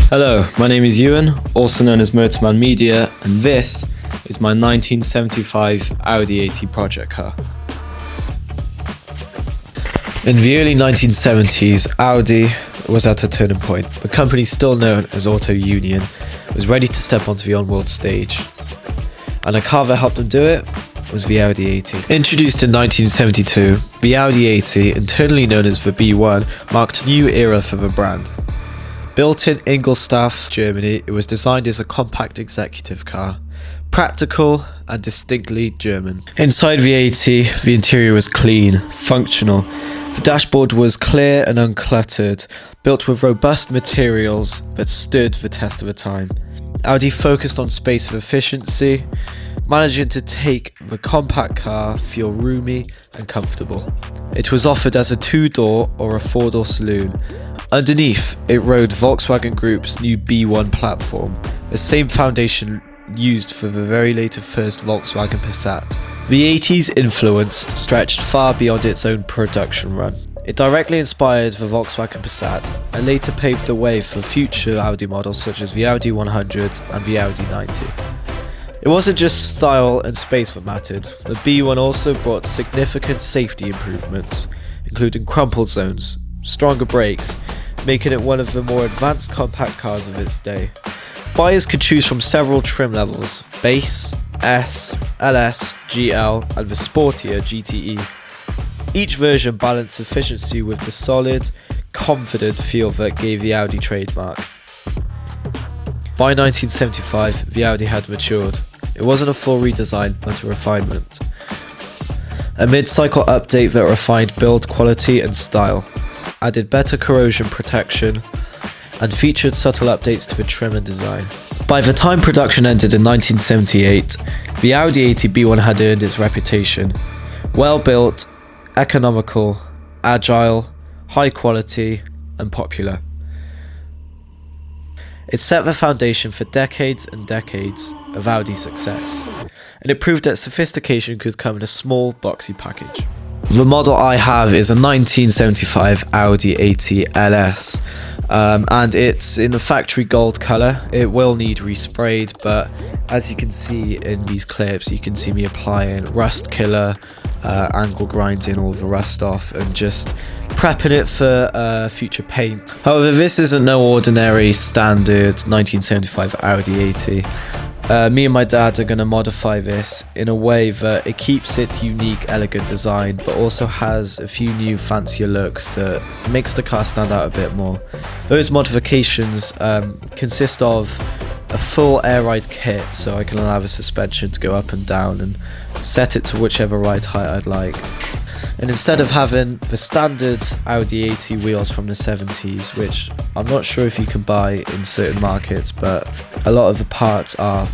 Hello, my name is Ewan, also known as MMMEDIA, and this is my 1975 Audi AT project car. In the early 1970s, Audi was at a turning point. The company still known as Auto Union was ready to step onto the on-world stage, and a car that helped them do it was the Audi AT. Introduced in 1972, the Audi AT, internally known as the B1, marked a new era for the brand. Built in Ingolstadt, Germany, it was designed as a compact executive car, practical and distinctly German. Inside the AT, the interior was clean, functional. The dashboard was clear and uncluttered, built with robust materials that stood the test of the time. Audi focused on space and efficiency, managing to take the compact car feel roomy and comfortable. It was offered as a two-door or a four-door saloon. Underneath, it rode Volkswagen Group's new B1 platform, the same foundation used for the very later first Volkswagen Passat. The AT's influence stretched far beyond its own production run. It directly inspired the Volkswagen Passat and later paved the way for future Audi models such as the Audi 100 and the Audi 90. It wasn't just style and space that mattered. The B1 also brought significant safety improvements, including crumpled zones, stronger brakes, making it one of the more advanced compact cars of its day. Buyers could choose from several trim levels: base, S, LS, GL, and the sportier GTE. Each version balanced efficiency with the solid, confident feel that gave the Audi trademark. By 1975, the Audi had matured. It wasn't a full redesign, but a refinement. A mid-cycle update that refined build quality and style, added better corrosion protection, and featured subtle updates to the trim and design. By the time production ended in 1978, the Audi AT B1 had earned its reputation. Well built, economical, agile, high quality, and popular. It set the foundation for decades and decades of Audi success, and it proved that sophistication could come in a small, boxy package. The model I have is a 1975 Audi AT LS, and it's in the factory gold colour. It will need resprayed, but as you can see in these clips, you can see me applying rust killer, angle grinding all the rust off, and just prepping it for future paint. However, this isn't no ordinary standard 1975 Audi AT. Me and my dad are going to modify this in a way that it keeps its unique, elegant design, but also has a few new fancier looks that makes the car stand out a bit more. Those modifications consist of a full air ride kit, so I can allow the suspension to go up and down and set it to whichever ride height I'd like. And instead of having the standard Audi AT wheels from the 70s, which I'm not sure if you can buy in certain markets, but a lot of the parts are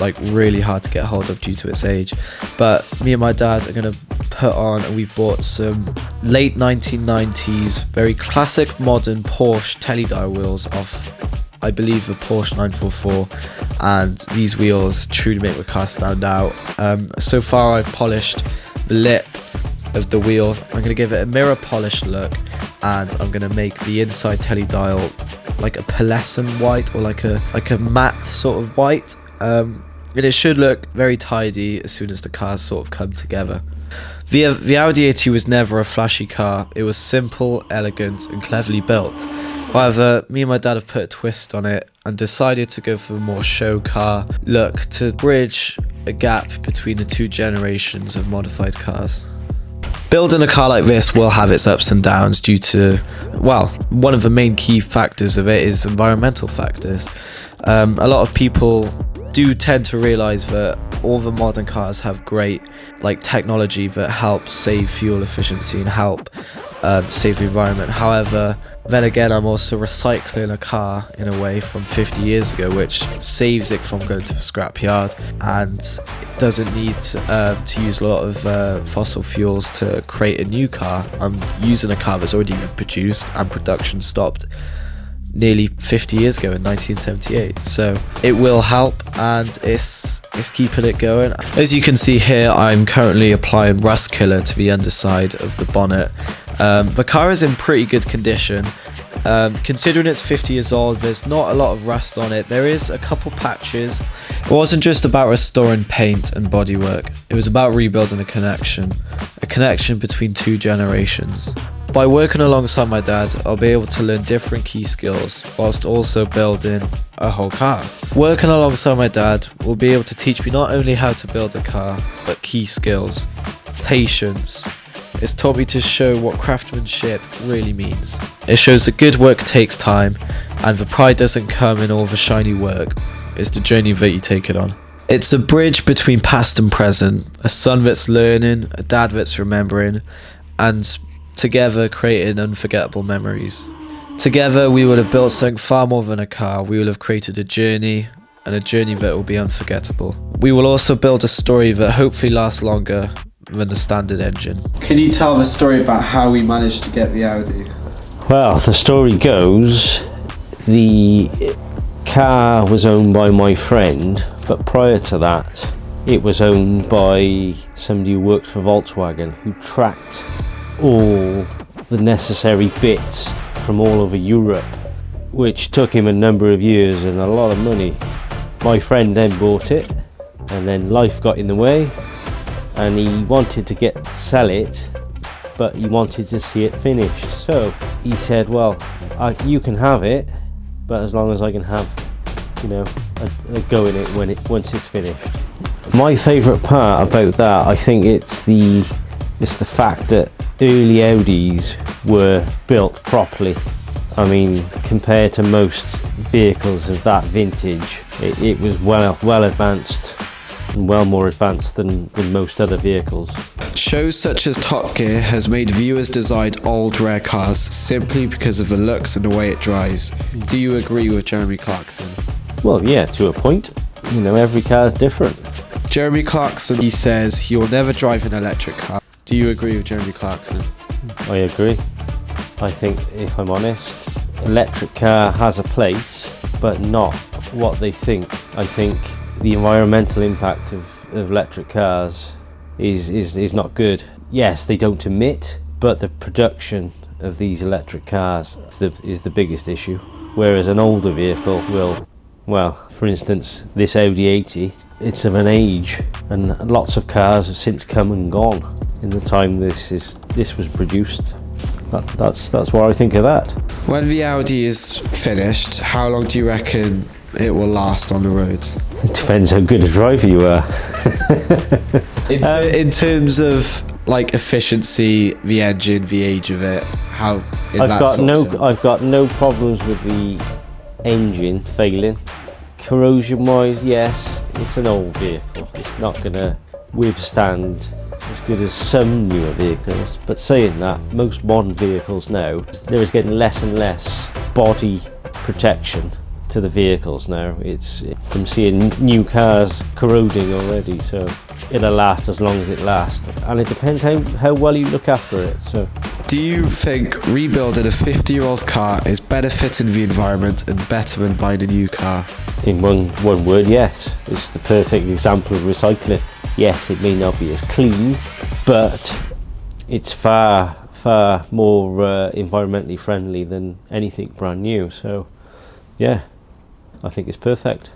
like really hard to get hold of due to its age. But me and my dad are going to put on, and we've bought some late 1990s very classic modern Porsche teledial wheels off, I believe, the Porsche 944, and these wheels truly make the car stand out. So far I've polished the lip of the wheel. I'm going to give it a mirror polish look, and I'm going to make the inside teledial like a pearlescent white, or like a matte sort of white, and it should look very tidy as soon as the cars sort of come together. The Audi AT was never a flashy car. It was simple, elegant, and cleverly built. However, me and my dad have put a twist on it and decided to go for a more show car look to bridge a gap between the two generations of modified cars. Building a car like this will have its ups and downs due to, well, one of the main key factors of it is environmental factors. A lot of people do tend to realize that all the modern cars have great technology that helps save fuel efficiency and help save the environment. However, then again, I'm also recycling a car in a way from 50 years ago, which saves it from going to the scrapyard and doesn't need to use a lot of fossil fuels to create a new car. I'm using a car that's already been produced and production stopped nearly 50 years ago in 1978, so it will help, and it's keeping it going. As you can see here, I'm currently applying rust killer to the underside of the bonnet. The car is in pretty good condition. Considering it's 50 years old, there's not a lot of rust on it. There is a couple patches. It wasn't just about restoring paint and bodywork. It was about rebuilding a connection between two generations. By working alongside my dad, I'll be able to learn different key skills whilst also building a whole car. Working alongside my dad will be able to teach me not only how to build a car, but key skills, patience. It's taught me to show what craftsmanship really means. It shows that good work takes time, and the pride doesn't come in all the shiny work. It's the journey that you take it on. It's a bridge between past and present, a son that's learning, a dad that's remembering, and together creating unforgettable memories. Together we would have built something far more than a car. We will have created a journey, and a journey that will be unforgettable. We will also build a story that hopefully lasts longer than the standard engine. Can you tell the story about how we managed to get the Audi? Well, the story goes, the car was owned by my friend, but prior to that it was owned by somebody who worked for Volkswagen, who tracked all the necessary bits from all over Europe, which took him a number of years and a lot of money. My friend then bought it, and then life got in the way, and he wanted to sell it, but he wanted to see it finished. So he said, well, you can have it, but as long as I can have, a go in it once it's finished. My favourite part about that, I think it's the fact that early Audis were built properly. I mean, compared to most vehicles of that vintage, it was well advanced, and well more advanced than most other vehicles. Shows such as Top Gear has made viewers decide old rare cars simply because of the looks and the way it drives. Do you agree with Jeremy Clarkson? Well, yeah, to a point. Every car is different. Jeremy Clarkson, he says he will never drive an electric car. Do you agree with Jeremy Clarkson? I agree. I think, if I'm honest, electric car has a place, but not what they think. I think the environmental impact of electric cars is not good. Yes, they don't emit, but the production of these electric cars is the biggest issue. Whereas an older vehicle will, well, for instance, this Audi 80, it's of an age, and lots of cars have since come and gone in the time this was produced. That's what I think of that. When the Audi is finished, how long do you reckon it will last on the roads? It depends how good a driver you are. In terms of like efficiency, the engine, the age of it, how? I've got no problems with the engine failing. Corrosion wise, yes, it's an old vehicle. It's not going to withstand as good as some newer vehicles, but saying that, most modern vehicles now, there is getting less and less body protection to the vehicles now. I'm seeing new cars corroding already, so it'll last as long as it lasts, and it depends how well you look after it. So, do you think rebuilding a 50-year-old car is better fitting the environment and better than buying a new car? In one word, yes. It's the perfect example of recycling. Yes, it may not be as clean, but it's far more environmentally friendly than anything brand new. So, yeah, I think it's perfect.